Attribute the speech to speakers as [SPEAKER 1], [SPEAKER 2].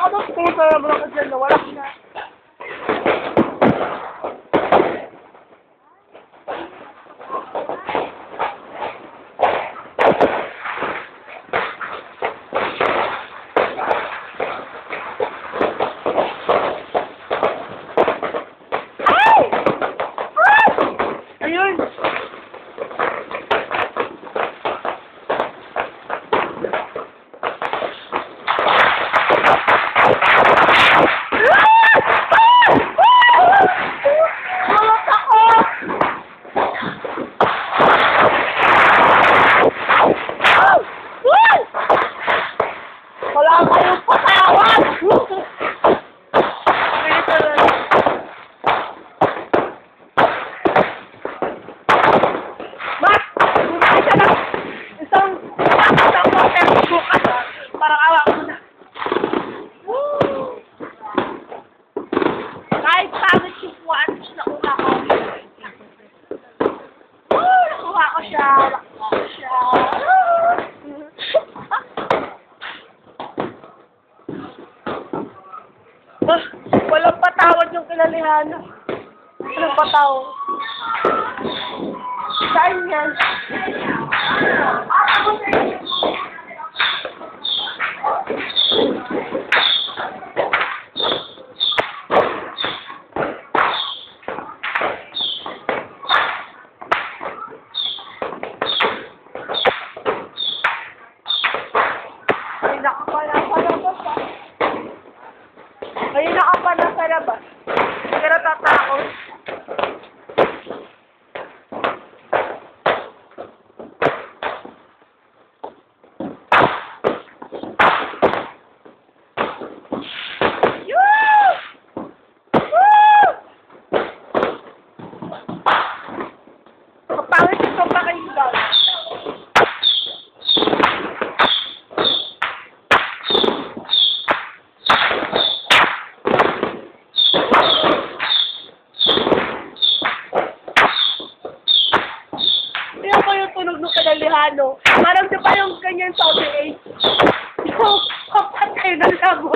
[SPEAKER 1] ako doon. Kung sa mga kasi nawala ko na. Ayun! Wala kayong patawad! Mas! Bumakas siya ng isang water bukas. Parang awa ko na. Kahit pangit yung watch na una ko. Nakuha ko siya. Nakuha ko siya. Walang patawad yung kinalihano. Walang patawad. Saan yan? Ay, nakapala pa labas ah. Ay, nakapala sa labas. Hindi ka natatakot. Kapangit ito pa kayo daw. Tingnan ko yung tunog ng kinalihano. Parang di pa yung ganyan sa OBH. Yung kapatay na labo.